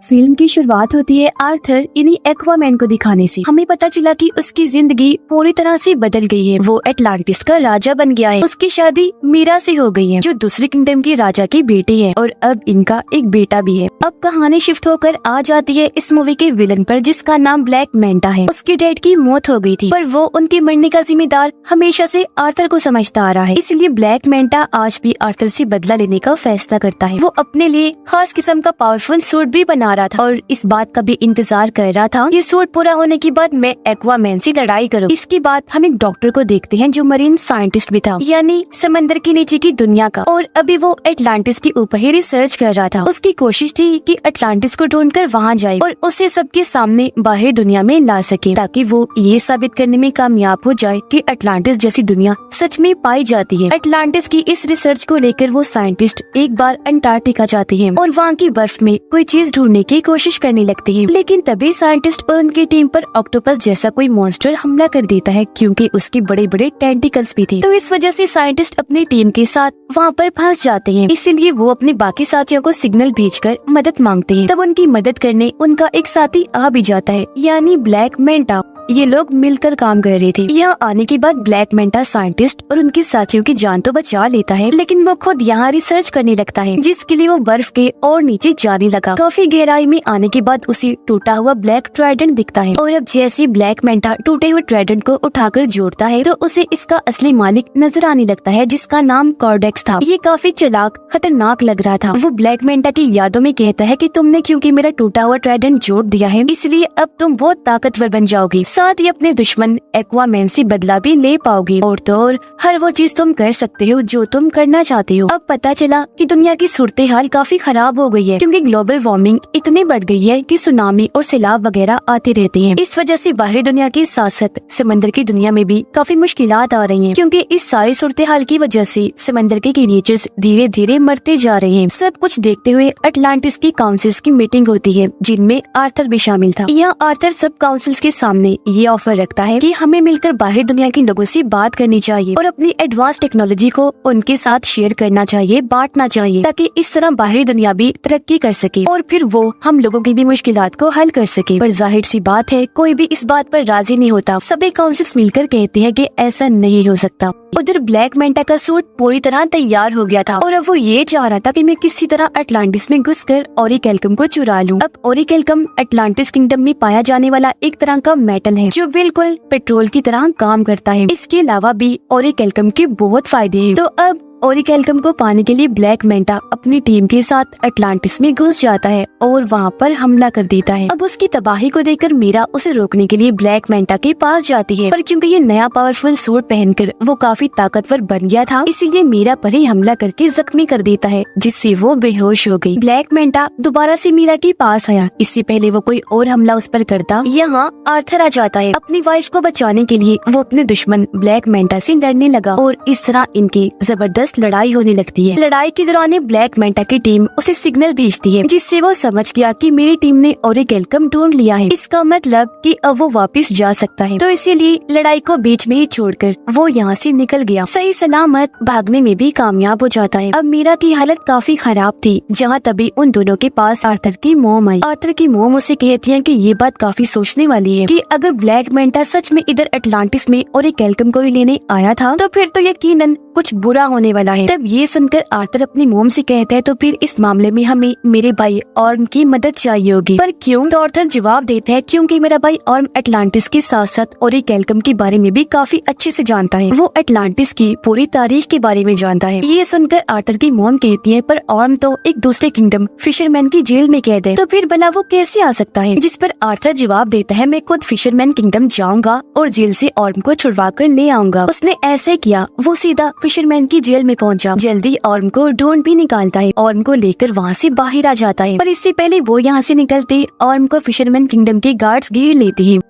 Film की शुरुआत होती है आर्थर यानी एक्वामैन को दिखाने से। हमें पता चला कि उसकी जिंदगी पूरी तरह से बदल गई है। वो एटलांटिस का राजा बन गया है। उसकी शादी मीरा से हो गई है जो दूसरे किंगडम की राजा की बेटी है और अब इनका एक बेटा भी है। अब कहानी शिफ्ट होकर आ जाती है इस मूवी के विलन पर जिसका नाम ब्लैक मैंटा है। उसके डैड की मौत हो गई थी पर वो उनके मरने का जिम्मेदार हमेशा से आर्थर को समझता आ रहा है। इसलिए ब्लैक मैंटा आज भी आर्थर से बदला लेने का फैसला करता है। वो अपने लिए खास किस्म का पावरफुल सूट भी बना रहा था और इस बात का भी इंतजार कर रहा था ये सूट पूरा होने के बाद मैं एक्वामैन से लड़ाई करूँ। इसके बाद हम एक डॉक्टर को देखते हैं जो मरीन साइंटिस्ट भी था यानी समंदर के नीचे की दुनिया का, और अभी वो एटलांटिस के ऊपर ही रिसर्च कर रहा था। उसकी कोशिश थी कि एटलांटिस को ढूंढकर वहाँ जाए और उसे सबके सामने बाहर दुनिया में ला सके ताकि वो ये साबित करने में कामयाब हो जाए कि एटलांटिस जैसी दुनिया सच में पाई जाती है। एटलांटिस की इस रिसर्च को लेकर वो साइंटिस्ट एक बार अंटार्कटिका जाते हैं और वहाँ की बर्फ में कोई चीज ढूंढने की कोशिश करने लगते हैं। लेकिन तभी साइंटिस्ट और उनकी टीम पर ऑक्टोपस जैसा कोई मॉन्स्टर हमला कर देता है क्योंकि उसके बड़े बड़े टेंटिकल्स भी थे। तो इस वजह से साइंटिस्ट अपनी टीम के साथ वहाँ पर फंस जाते हैं। इसीलिए वो अपने बाकी साथियों को सिग्नल भेजकर मदद मांगते हैं। तब उनकी मदद करने उनका एक साथी आ भी जाता है यानी ब्लैक मैंटा। ये लोग मिलकर काम कर रहे थे। यहाँ आने के बाद ब्लैक मैंटा साइंटिस्ट और उनके साथियों की जान तो बचा लेता है लेकिन वो खुद यहाँ रिसर्च करने लगता है जिसके लिए वो बर्फ के और नीचे जाने लगा। काफी गहराई में आने के बाद उसे टूटा हुआ ब्लैक ट्राइडेंट दिखता है और अब जैसे ब्लैक मैंटा टूटे हुए ट्राइडेंट को उठाकर जोड़ता है तो उसे इसका असली मालिक नजर आने लगता है जिसका नाम कॉर्डेक्स था। ये काफी चालाक खतरनाक लग रहा था। वो ब्लैक मैंटा की यादों में कहता है कि तुमने क्योंकि मेरा टूटा हुआ ट्राइडेंट जोड़ दिया है इसलिए अब तुम बहुत ताकतवर बन जाओगी, साथ ही अपने दुश्मन एक्वामैन से बदला भी ले पाओगी और तो और हर वो चीज तुम कर सकते हो जो तुम करना चाहते हो। अब पता चला कि दुनिया की सूरत हाल काफी खराब हो गई है क्योंकि ग्लोबल वार्मिंग इतनी बढ़ गई है कि सुनामी और सैलाब वगैरह आते रहते हैं। इस वजह से बाहरी दुनिया के साथ साथ समंदर की दुनिया में भी काफी मुश्किलात आ रही हैं क्योंकि इस सारी सूरत हाल की वजह से समंदर के क्रिएचर्स धीरे धीरे मरते जा रहे हैं। सब कुछ देखते हुए अटलांटिस की काउंसिल्स की मीटिंग होती है जिनमें आर्थर भी शामिल था। यहाँ आर्थर सब काउंसिल्स के सामने ये ऑफर रखता है कि हमें मिलकर बाहरी दुनिया के लोगों से बात करनी चाहिए और अपनी एडवांस टेक्नोलॉजी को उनके साथ शेयर करना चाहिए, बांटना चाहिए ताकि इस तरह बाहरी दुनिया भी तरक्की कर सके और फिर वो हम लोगों की भी मुश्किलात को हल कर सके। पर जाहिर सी बात है कोई भी इस बात पर राजी नहीं होता। सभी काउंसिल्स मिलकर कहते हैं कि ऐसा नहीं हो सकता। उधर ब्लैक मैंटा का सूट पूरी तरह तैयार हो गया था और अब वो ये चाह रहा था कि मैं किसी तरह अटलांटिस में घुसकर ओरिकेल्कम को चुरा लूं। अब ओरिकेल्कम अटलांटिस किंगडम में पाया जाने वाला एक तरह का मेटल है जो बिल्कुल पेट्रोल की तरह काम करता है। इसके अलावा भी ओरिकेल्कम के बहुत फायदे हैं। तो अब ओरिकेल्कम को पाने के लिए ब्लैक मैंटा अपनी टीम के साथ अटलांटिस में घुस जाता है और वहाँ पर हमला कर देता है। अब उसकी तबाही को देखकर मीरा उसे रोकने के लिए ब्लैक मैंटा के पास जाती है पर क्योंकि ये नया पावरफुल सूट पहनकर वो काफी ताकतवर बन गया था इसीलिए मीरा पर ही हमला करके जख्मी कर देता है जिससे वो बेहोश हो गई। ब्लैक मैंटा दोबारा से मीरा के पास आया। इससे पहले वो कोई और हमला उस पर करता यहाँ आर्थर आ जाता है। अपनी वाइफ को बचाने के लिए वो अपने दुश्मन ब्लैक मैंटा से लड़ने लगा और इस तरह इनकी जबरदस्त लड़ाई होने लगती है। लड़ाई के दौरान ब्लैक मैंटा की टीम उसे सिग्नल भेजती है जिससे वो समझ गया कि मेरी टीम ने ओरिकेल्कम ढूंढ लिया है। इसका मतलब कि अब वो वापस जा सकता है। तो इसीलिए लड़ाई को बीच में ही छोड़कर वो यहाँ से निकल गया। सही सलामत भागने में भी कामयाब हो जाता है। अब मीरा की हालत काफी खराब थी जहाँ तभी उन दोनों के पास आर्थर की मोम आई। आर्थर की मोम उसे कहती है कि ये बात काफी सोचने वाली है कि अगर ब्लैक मैंटा सच में इधर अटलांटिस में ओरिकेल्कम को ही लेने आया था तो फिर तो यकीनन कुछ बुरा होने वाला है। तब ये सुनकर आर्थर अपनी मोम से कहता है तो फिर इस मामले में हमें मेरे भाई ऑर्म की मदद चाहिए होगी। पर क्यों? तो आर्थर जवाब देता है क्योंकि मेरा भाई ऑर्म अटलांटिस के साथ साथ ओरिकेल्कम के बारे में भी काफी अच्छे से जानता है। वो अटलांटिस की पूरी तारीख के बारे में जानता है। ये सुनकर आर्थर की मोम कहती है पर ऑर्म तो एक दूसरे किंगडम फिशरमैन की जेल में कैद है तो फिर भला वो कैसे आ सकता है? जिस पर आर्थर जवाब देता है मैं खुद फिशरमैन किंगडम जाऊंगा और जेल से ऑर्म को छुड़वा कर ले आऊंगा। उसने ऐसे किया। वो सीधा फिशरमैन की जेल में पहुंचा। जल्दी ऑर्म को ढूंढ भी निकालता है। ऑर्म को लेकर वहाँ से बाहर आ जाता है पर इससे पहले वो यहाँ से निकलते ऑर्म को फिशरमैन किंगडम के गार्ड्स घेर लेते हैं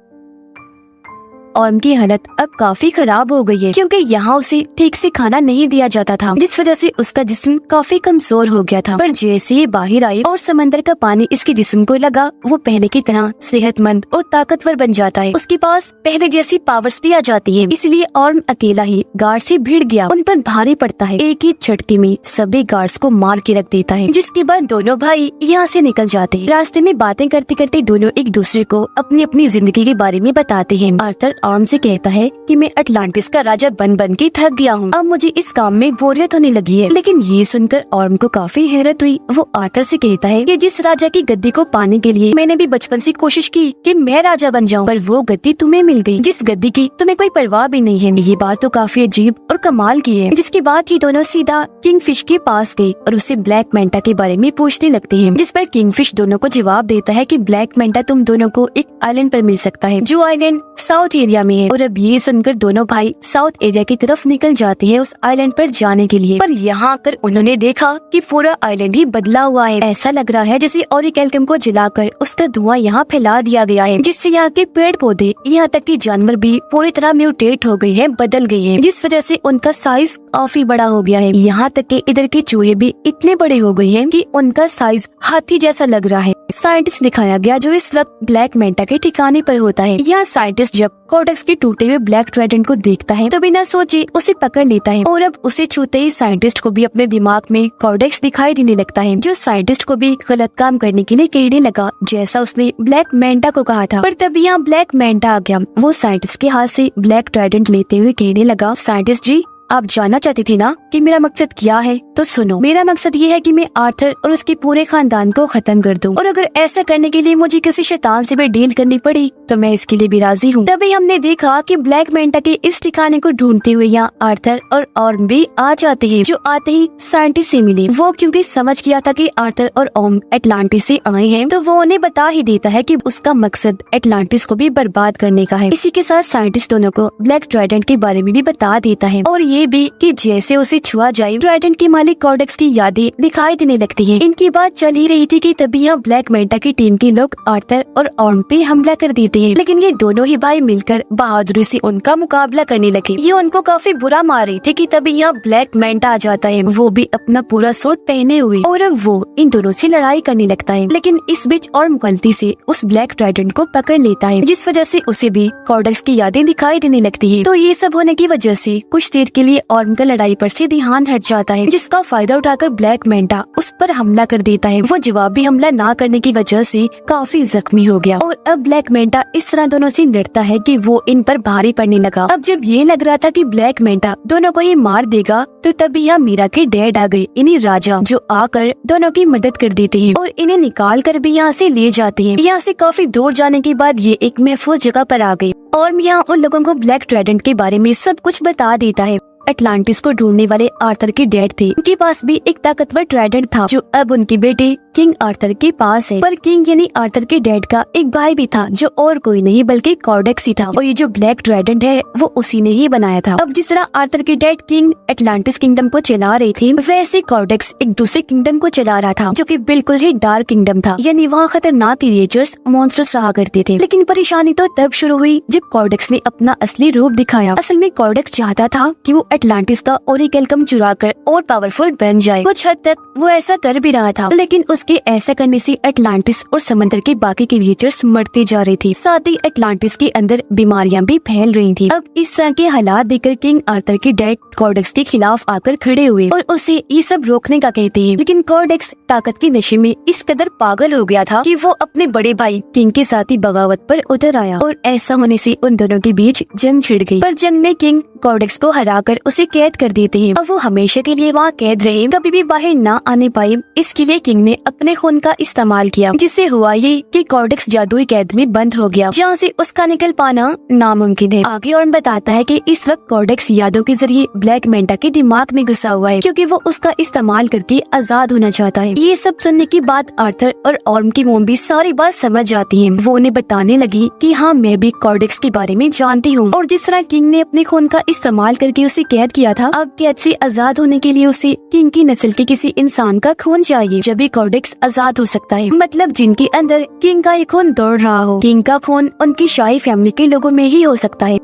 ऑर्म की हालत अब काफी खराब हो गई है, क्योंकि यहाँ उसे ठीक से खाना नहीं दिया जाता था, जिस वजह से उसका जिस्म काफी कमजोर हो गया था। पर जैसे ही बाहर आई और समंदर का पानी इसके जिस्म को लगा, वो पहले की तरह सेहतमंद और ताकतवर बन जाता है। उसके पास पहले जैसी पावर्स भी आ जाती है। इसलिए ऑर्म अकेला ही गार्ड से भिड़ गया, उन पर भारी पड़ता है। एक ही झटके में सभी गार्ड्स को मार के रख देता है, जिसके बाद दोनों भाई यहाँ से निकल जाते हैं। रास्ते में बातें करते करते दोनों एक दूसरे को अपनी अपनी जिंदगी के बारे में बताते हैं। आर्थर ऑर्म से कहता है कि मैं अटलांटिस का राजा बन बन के थक गया हूँ, अब मुझे इस काम में बोरियत होने लगी है। लेकिन ये सुनकर ऑर्म को काफी हैरत हुई। वो आर्थर से कहता है कि जिस राजा की गद्दी को पाने के लिए मैंने भी बचपन से कोशिश की कि मैं राजा बन जाऊँ, पर वो गद्दी तुम्हें मिल गई, जिस गद्दी की तुम्हें कोई परवाह भी नहीं है। ये बात तो काफी अजीब और कमाल की है। जिसके बाद ये दोनों सीधा किंगफिश के पास गए और उससे ब्लैक मेंटा के बारे में पूछने लगते हैं, जिस पर किंगफिश दोनों को जवाब देता है कि ब्लैक मेंटा तुम दोनों को एक आइलैंड पर मिल सकता है, जो आइलैंड साउथ एरिया में है। और अब ये सुनकर दोनों भाई साउथ एरिया की तरफ निकल जाते हैं उस आइलैंड पर जाने के लिए। पर यहाँ आकर उन्होंने देखा कि पूरा आइलैंड ही बदला हुआ है। ऐसा लग रहा है जैसे ऑरिकेल्कम को जलाकर उसका धुआं यहाँ फैला दिया गया है, जिससे यहाँ के पेड़ पौधे यहाँ तक कि जानवर भी पूरी तरह म्यूटेट हो गए हैं, बदल गए हैं, जिस वजह से उनका साइज काफी बड़ा हो गया है। यहाँ तक कि इधर के चूहे भी इतने बड़े हो गए हैं कि उनका साइज हाथी जैसा लग रहा है। साइंटिस्ट दिखाया गया जो इस वक्त ब्लैक मेंटा के ठिकाने पर होता है। यह साइंटिस्ट जब कोडेक्स के टूटे हुए ब्लैक ट्राइडेंट को देखता है तो बिना सोचे उसे पकड़ लेता है, और अब उसे छूते ही साइंटिस्ट को भी अपने दिमाग में कोडेक्स दिखाई देने लगता है, जो साइंटिस्ट को भी गलत काम करने के लिए कहने लगा, जैसा उसने ब्लैक मेंटा को कहा था। पर तब यहाँ ब्लैक मेंटा आ गया। वो साइंटिस्ट के हाथ से ब्लैक ट्राइडेंट लेते हुए कहने लगा, साइंटिस्ट जी, आप जानना चाहती थी ना कि मेरा मकसद क्या है, तो सुनो। मेरा मकसद ये है कि मैं आर्थर और उसके पूरे खानदान को खत्म कर दूं, और अगर ऐसा करने के लिए मुझे किसी शैतान से भी डील करनी पड़ी तो मैं इसके लिए भी राजी हूँ। तभी हमने देखा कि ब्लैक मेंटा के इस ठिकाने को ढूंढते हुए यहाँ आर्थर और ऑर्म भी आ जाते हैं, जो आते ही साइंटिस्ट से मिले। वो क्योंकि समझ गया था कि आर्थर और ऑर्म एटलांटिस से आए हैं, तो वो उन्हें बता ही देता है कि उसका मकसद एटलांटिस को भी बर्बाद करने का है। इसी के साथ साइंटिस्ट दोनों को ब्लैक ट्राइडेंट के बारे में भी बता देता है, और ये भी कि जैसे उसे छुआ जाए ट्राइडेंट के मालिक कोडेक्स की यादें दिखाई देने लगती हैं। इनकी बात चल ही रही थी कि तभी यहाँ ब्लैक मेंटा की टीम के लोग आर्थर और ऑर्म पे हमला कर देते हैं। लेकिन ये दोनों ही भाई मिलकर बहादुरी से उनका मुकाबला करने लगे। ये उनको काफी बुरा मार रही थे कि तभी यहाँ ब्लैक मेंटा आ जाता है, वो भी अपना पूरा सूट पहने हुए, और अब वो इन दोनों से लड़ाई करने लगता है। लेकिन इस बीच ऑर्म गलती से उस ब्लैक ट्राइडेंट को पकड़ लेता है, जिस वजह से उसे भी कोडेक्स की यादें दिखाई देने लगती है। तो ये सब होने की वजह से कुछ देर के लिए ऑर्म का लड़ाई पर से ध्यान हट जाता है, जिसका फायदा उठाकर ब्लैक मेंटा उस पर हमला कर देता है। वो जवाबी हमला ना करने की वजह से काफी जख्मी हो गया, और अब ब्लैक मेंटा इस तरह दोनों से लड़ता है कि वो इन पर भारी पड़ने लगा। अब जब ये लग रहा था कि ब्लैक मेंटा दोनों को ये मार देगा, तो तभी यहाँ मीरा के डैड आ गए, इन्हीं राजा, जो आकर दोनों की मदद कर देते हैं और इन्हें निकाल कर भी यहाँ से ले जाते हैं। यहाँ से काफी दूर जाने के बाद ये एक महफूज जगह पर आ गए, और यहाँ उन लोगों को ब्लैक ट्राइडेंट के बारे में सब कुछ बता देता है। अटलांटिस को ढूंढने वाले आर्थर के डैड थे, उनके पास भी एक ताकतवर ट्राइडेंट था, जो अब उनके बेटे किंग आर्थर के पास है। पर किंग यानी आर्थर के डैड का एक भाई भी था, जो और कोई नहीं बल्कि कोडेक्स ही था, और ये जो ब्लैक ट्राइडेंट है वो उसी ने ही बनाया था। अब जिस तरह आर्थर के डैड किंग अटलांटिस किंगडम को चला रहे थे, वैसे कोडेक्स एक दूसरे किंगडम को चला रहा था, जो कि बिल्कुल ही डार्क किंगडम था, यानी वहाँ खतरनाक क्रिएचर्स, मॉन्स्टर्स रहा करते थे। लेकिन परेशानी तो तब शुरू हुई जब कोडेक्स ने अपना असली रूप दिखाया। असल में कोडेक्स चाहता था कि वो अटलांटिस का ओरिकेल्कम चुरा कर और पावरफुल बन जाए। कुछ हद तक वो ऐसा कर भी रहा था, लेकिन उसके ऐसा करने से अटलांटिस और समंदर के बाकी क्रिएचर्स मरते जा रहे थे। साथ ही अटलांटिस के अंदर बीमारियां भी फैल रही थी। अब इस तरह के हालात देखकर किंग आर्थर के डैड कोडेक्स के खिलाफ आकर खड़े हुए और उसे ये सब रोकने का कहते हैं। लेकिन कोडेक्स ताकत के नशे में इस कदर पागल हो गया था कि वो अपने बड़े भाई किंग के साथ ही बगावत पर उतर आया, और ऐसा होने से उन दोनों के बीच जंग छिड़ गई। पर जंग में किंग कोडेक्स को हराकर उसे कैद कर देते हैं। अब वो हमेशा के लिए वहाँ कैद रहे, कभी भी बाहर ना आने पाए। इसके लिए किंग ने अपने खून का इस्तेमाल किया, जिससे हुआ ये कि कोडेक्स जादुई कैद में बंद हो गया, जहाँ से उसका निकल पाना नामुमकिन है। आगे और बताता है कि इस वक्त कोडेक्स यादों के जरिए ब्लैक मेंटा के दिमाग में घुसा हुआ है, क्योंकि वो उसका इस्तेमाल करके आजाद होना चाहता है। ये सब सुनने की बात आर्थर और ऑर्म की मोम भी सारी बात समझ जाती है। वो उन्हें बताने लगी कि हाँ, मैं भी कोडेक्स के बारे में जानती हूँ, और जिस तरह किंग ने अपने खून का इस्तेमाल करके उसे कैद किया था, अब कैद से आजाद होने के लिए उसे किंग की नस्ल के किसी इंसान का खून चाहिए, जब भी कोडेक्स आजाद हो सकता है। मतलब जिनके अंदर किंग का एक खून दौड़ रहा हो। किंग का खून उनकी शाही फैमिली के लोगों में ही हो सकता है।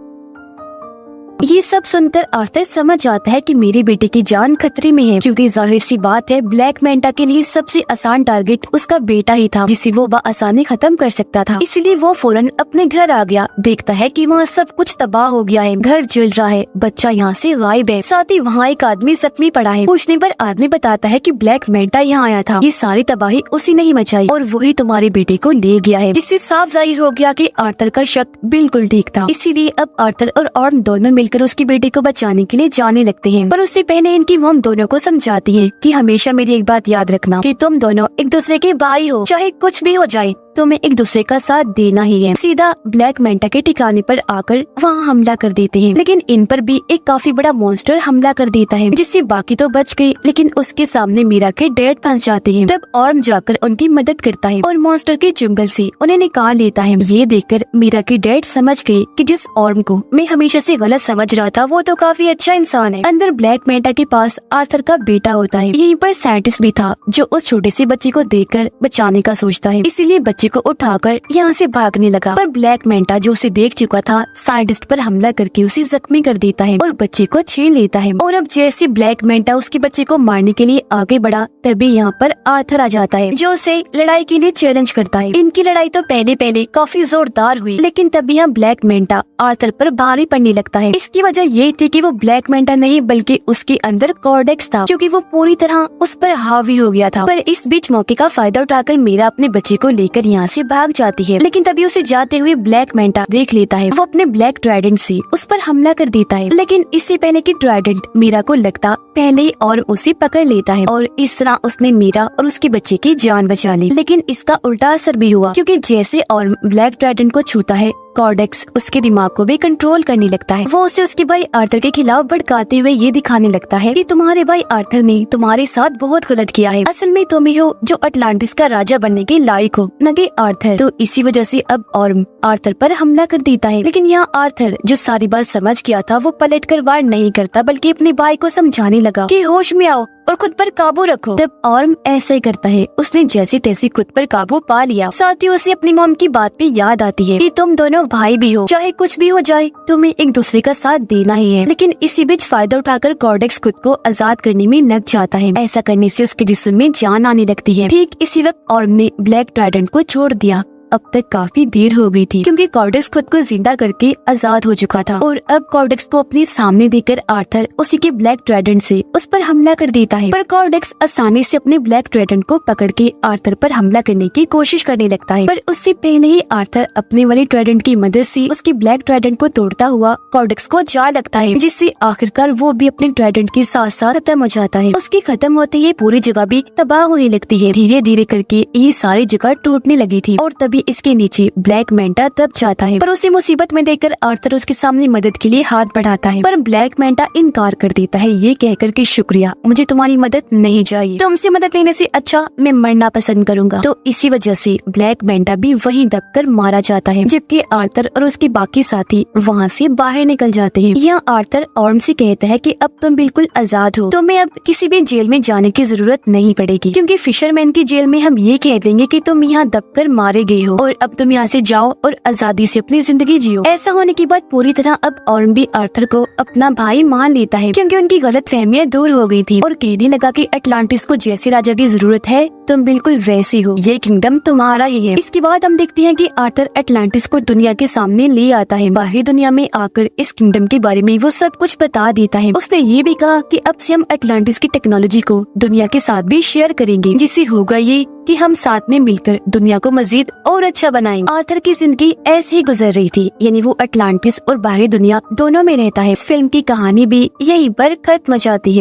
ये सब सुनकर आर्थर समझ जाता है कि मेरे बेटे की जान खतरे में है, क्योंकि जाहिर सी बात है ब्लैक मैंटा के लिए सबसे आसान टारगेट उसका बेटा ही था, जिसे वो आसानी खत्म कर सकता था। इसलिए वो फौरन अपने घर आ गया। देखता है कि वहाँ सब कुछ तबाह हो गया है, घर जल रहा है, बच्चा यहाँ से गायब है, साथ ही वहाँ एक आदमी जख्मी पड़ा है। पूछने पर आदमी बताता है कि ब्लैक मैंटा यहाँ आया था, ये सारी तबाही उसी ने ही मचाई और वही तुम्हारे बेटे को ले गया है, जिससे साफ जाहिर हो गया कि आर्थर का शक बिल्कुल ठीक था। इसीलिए अब आर्थर और ऑर्म दोनों मिलकर उसके बेटे को बचाने के लिए जाने लगते हैं। पर उससे पहले इनकी मॉम दोनों को समझाती है कि हमेशा मेरी एक बात याद रखना कि तुम दोनों एक दूसरे के भाई हो, चाहे कुछ भी हो जाए तुम्हें एक दूसरे का साथ देना ही है। सीधा ब्लैक मैंटा के ठिकाने पर आकर वहाँ हमला कर देते हैं, लेकिन इन पर भी एक काफी बड़ा मॉन्स्टर हमला कर देता है, जिससे बाकी तो बच गए, लेकिन उसके सामने मीरा के डैड फंस जाते हैं। तब ऑर्म जाकर उनकी मदद करता है और मॉन्स्टर के जंगल से उन्हें निकाल लेता है। ये देखकर मीरा के डैड समझ गए कि जिस ऑर्म को मैं हमेशा से गलत समझ रहा था वो तो काफी अच्छा इंसान है। अंदर ब्लैक मैंटा के पास आर्थर का बेटा होता है। यहीं पर साइंटिस्ट भी था जो उस छोटे से बच्चे को देखकर बचाने का सोचता है, इसीलिए बच्चे को उठाकर यहाँ से भागने लगा। पर ब्लैक मैंटा जो उसे देख चुका था साइंटिस्ट पर हमला करके उसे जख्मी कर देता है और बच्चे को छीन लेता है। और अब जैसे ब्लैक मैंटा उसके बच्चे को मारने के लिए आगे बढ़ा, तभी यहाँ पर आर्थर आ जाता है जो उसे लड़ाई के लिए चैलेंज करता है। इनकी लड़ाई तो पहले काफी जोरदार हुई, लेकिन तभी यहाँ ब्लैक मैंटा आर्थर पर भारी पड़ने लगता है। इसकी वजह ये थी कि वो ब्लैक मैंटा नहीं बल्कि उसके अंदर कॉर्डेक्स था, क्योंकि वो पूरी तरह उस पर हावी हो गया था। पर इस बीच मौके का फायदा उठाकर मीरा अपने बच्चे को लेकर यहाँ से भाग जाती है, लेकिन तभी उसे जाते हुए ब्लैक मैंटा देख लेता है। वो अपने ब्लैक ट्राइडेंट से उस पर हमला कर देता है, लेकिन इससे पहले कि ट्राइडेंट मीरा को लगता पहले ही और उसे पकड़ लेता है और इस तरह उसने मीरा और उसके बच्चे की जान बचा ली। लेकिन इसका उल्टा असर भी हुआ, क्योंकि जैसे और ब्लैक ट्राइडेंट को छूता है कॉर्डेक्स उसके दिमाग को भी कंट्रोल करने लगता है। वो उसे उसके भाई आर्थर के खिलाफ भड़काते हुए ये दिखाने लगता है कि तुम्हारे भाई आर्थर ने तुम्हारे साथ बहुत गलत किया है, असल में तुम ही हो जो अटलांटिस का राजा बनने के लायक हो, न कि आर्थर। तो इसी वजह से अब ऑर्म आर्थर पर हमला कर देता है। लेकिन यहाँ आर्थर जो सारी बात समझ गया था वो पलट कर वार नहीं करता, बल्कि अपने भाई को समझाने लगा कि होश में आओ और खुद पर काबू रखो। तब ऑर्म ऐसा ही करता है, उसने जैसे तैसे खुद पर काबू पा लिया। साथ ही उसे अपनी मॉम की बात भी याद आती है कि तुम दोनों भाई भी हो, चाहे कुछ भी हो जाए तुम्हें एक दूसरे का साथ देना ही है। लेकिन इसी बीच फायदा उठाकर कॉर्डेक्स खुद को आजाद करने में लग जाता है। ऐसा करने से उसके जिस्म में जान आने लगती है। ठीक इसी वक्त ऑर्म ने ब्लैक ट्राइडेंट को छोड़ दिया। अब तक काफी देर हो गई थी, क्योंकि कॉर्डेक्स खुद को जिंदा करके आजाद हो चुका था। और अब कॉर्डेक्स को अपने सामने देखकर आर्थर उसी के ब्लैक ट्राइडेंट से उस पर हमला कर देता है। पर कॉर्डेक्स आसानी से अपने ब्लैक ट्राइडेंट को पकड़ के आर्थर पर हमला करने की कोशिश करने लगता है। पर उससे पहले ही आर्थर अपने वाले ट्राइडेंट की मदद से उसके ब्लैक ट्राइडेंट को तोड़ता हुआ कॉर्डेक्स को जा लगता है, जिससे आखिरकार वो भी अपने ट्राइडेंट के साथ साथ खत्म हो जाता है। उसके खत्म होते ही पूरी जगह भी तबाह होने लगती है। धीरे धीरे करके ये सारी जगह टूटने लगी थी और तभी इसके नीचे ब्लैक मैंटा दब जाता है। पर उसे मुसीबत में देखकर आर्थर उसके सामने मदद के लिए हाथ बढ़ाता है, पर ब्लैक मैंटा इनकार कर देता है, ये कहकर कि शुक्रिया, मुझे तुम्हारी मदद नहीं चाहिए, तुमसे मदद लेने से अच्छा मैं मरना पसंद करूंगा। तो इसी वजह से ब्लैक मैंटा भी वहीं दबकर मारा जाता है, जबकि आर्थर और उसके बाकी साथी वहाँ से बाहर निकल जाते हैं। यहाँ आर्थर ऑर्म से कहता है कि अब तुम बिल्कुल आजाद हो, तुम्हें अब किसी भी जेल में जाने की जरूरत नहीं पड़ेगी, क्योंकि फिशरमैन की जेल में हम ये कह देंगे कि तुम यहाँ दबकर मारे गए हो और अब तुम यहाँ से जाओ और आजादी से अपनी जिंदगी जियो। ऐसा होने के बाद पूरी तरह अब ऑर्म भी आर्थर को अपना भाई मान लेता है, क्योंकि उनकी गलतफहमियां दूर हो गई थी और कहने लगा कि अटलांटिस को जैसे राजा की जरूरत है तुम बिल्कुल वैसे हो, ये किंगडम तुम्हारा ही है। इसके बाद हम देखते हैं कि आर्थर अटलांटिस को दुनिया के सामने ले आता है। बाहरी दुनिया में आकर इस किंगडम के बारे में वो सब कुछ बता देता है। उसने ये भी कहा कि अब से हम अटलांटिस की टेक्नोलॉजी को दुनिया के साथ भी शेयर करेंगे, जिससे होगा ये कि हम साथ में मिलकर दुनिया को मजीद और अच्छा बनाएंगे। आर्थर की जिंदगी ऐसे ही गुजर रही थी, यानी वो अटलांटिस और बाहरी दुनिया दोनों में रहता है। इस फिल्म की कहानी भी यहीं पर खत्म हो जाती है।